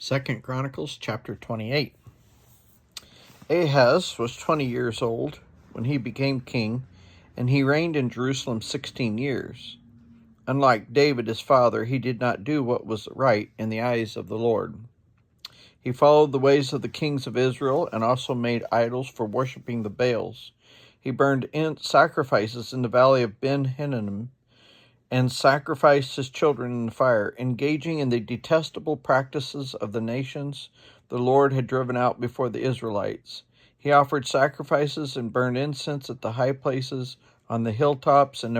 2 Chronicles chapter 28. Ahaz was 20 years old when he became king, and he reigned in Jerusalem 16 years. Unlike David his father, he did not do what was right in the eyes of the Lord. He followed the ways of the kings of Israel and also made idols for worshiping the Baals. He burned sacrifices in the valley of Ben-Hinnom and sacrificed his children in the fire, engaging in the detestable practices of the nations the Lord had driven out before the Israelites. He offered sacrifices and burned incense at the high places, on the hilltops, and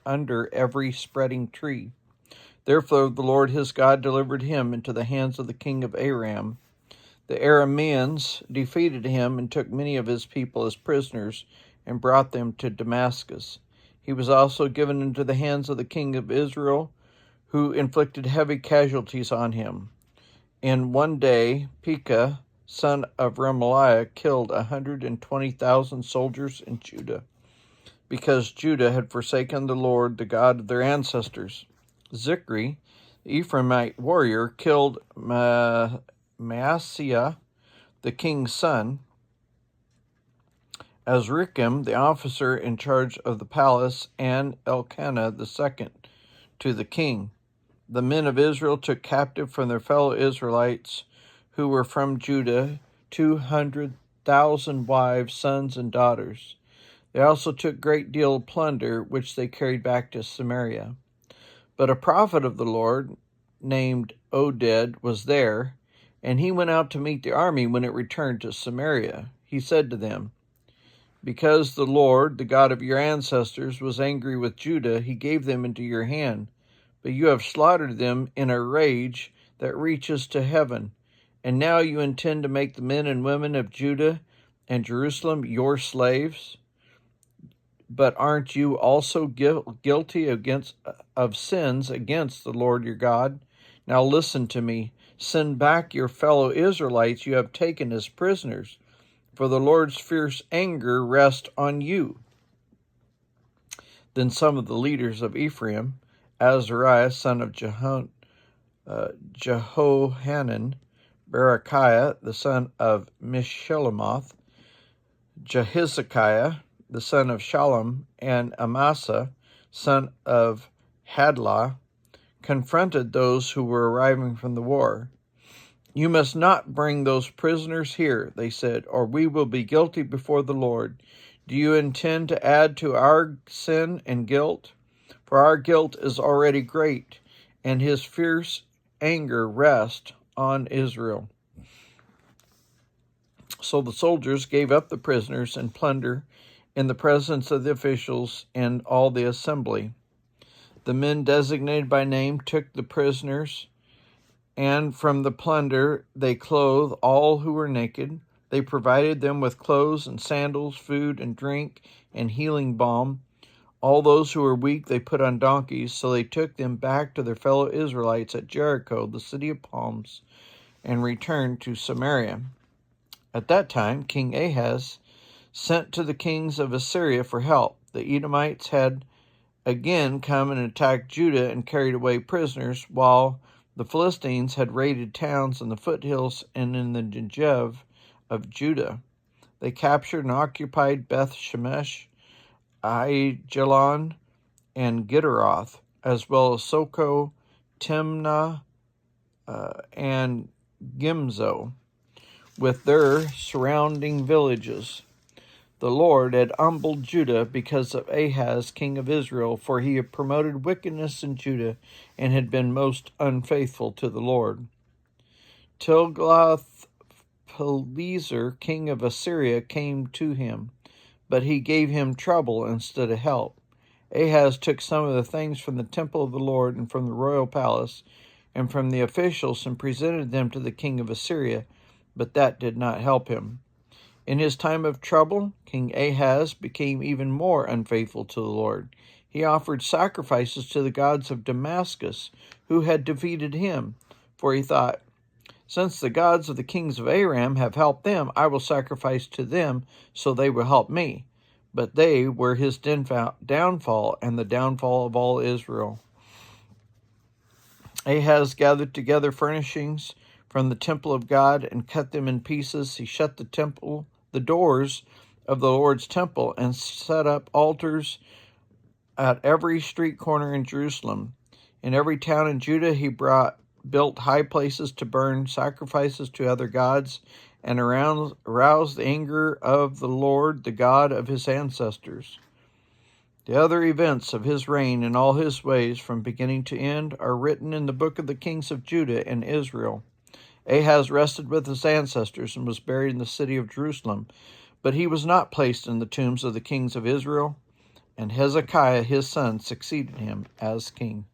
under every spreading tree. Therefore the Lord his God delivered him into the hands of the king of Aram. The Arameans defeated him and took many of his people as prisoners and brought them to Damascus. He was also given into the hands of the king of Israel, who inflicted heavy casualties on him. In one day, Pekah, son of Remaliah, killed 120,000 soldiers in Judah, because Judah had forsaken the Lord, the God of their ancestors. Zikri, the Ephraimite warrior, killed Maaseiah, the king's son. Azrikam, the officer in charge of the palace, and Elkanah, the second to the king. The men of Israel took captive from their fellow Israelites who were from Judah 200,000 wives, sons, and daughters. They also took great deal of plunder, which they carried back to Samaria. But a prophet of the Lord named Oded was there, and he went out to meet the army when it returned to Samaria. He said to them, "Because the Lord, the God of your ancestors, was angry with Judah, he gave them into your hand. But you have slaughtered them in a rage that reaches to heaven. And now you intend to make the men and women of Judah and Jerusalem your slaves? But aren't you also guilty of sins against the Lord your God? Now listen to me. Send back your fellow Israelites you have taken as prisoners, for the Lord's fierce anger rests on you." Then some of the leaders of Ephraim, Azariah, son of Jehohanan, Berechiah, the son of Meshillemoth, Jehizekiah, the son of Shallum, and Amasa, son of Hadlah, confronted those who were arriving from the war. "You must not bring those prisoners here," they said, "or we will be guilty before the Lord. Do you intend to add to our sin and guilt? For our guilt is already great, and his fierce anger rests on Israel." So the soldiers gave up the prisoners and plunder in the presence of the officials and all the assembly. The men designated by name took the prisoners, and from the plunder they clothed all who were naked. They provided them with clothes and sandals, food and drink, and healing balm. All those who were weak they put on donkeys, so they took them back to their fellow Israelites at Jericho, the city of palms, and returned to Samaria. At that time, King Ahaz sent to the kings of Assyria for help. The Edomites had again come and attacked Judah and carried away prisoners, while the Philistines had raided towns in the foothills and in the Negev of Judah. They captured and occupied Beth Shemesh, Aijalon, and Gidderoth, as well as Soko, Timnah, and Gimzo, with their surrounding villages. The Lord had humbled Judah because of Ahaz, king of Israel, for he had promoted wickedness in Judah and had been most unfaithful to the Lord. Tilgath-Pileser, king of Assyria, came to him, but he gave him trouble instead of help. Ahaz took some of the things from the temple of the Lord and from the royal palace and from the officials and presented them to the king of Assyria, but that did not help him. In his time of trouble, King Ahaz became even more unfaithful to the Lord. He offered sacrifices to the gods of Damascus, who had defeated him, for he thought, "Since the gods of the kings of Aram have helped them, I will sacrifice to them, so they will help me." But they were his downfall and the downfall of all Israel. Ahaz gathered together furnishings from the temple of God and cut them in pieces. He shut the doors of the Lord's temple, and set up altars at every street corner in Jerusalem. In every town in Judah he built high places to burn sacrifices to other gods, and aroused the anger of the Lord, the God of his ancestors. The other events of his reign and all his ways from beginning to end are written in the book of the kings of Judah and Israel. Ahaz rested with his ancestors and was buried in the city of Jerusalem, but he was not placed in the tombs of the kings of Israel, and Hezekiah his son succeeded him as king.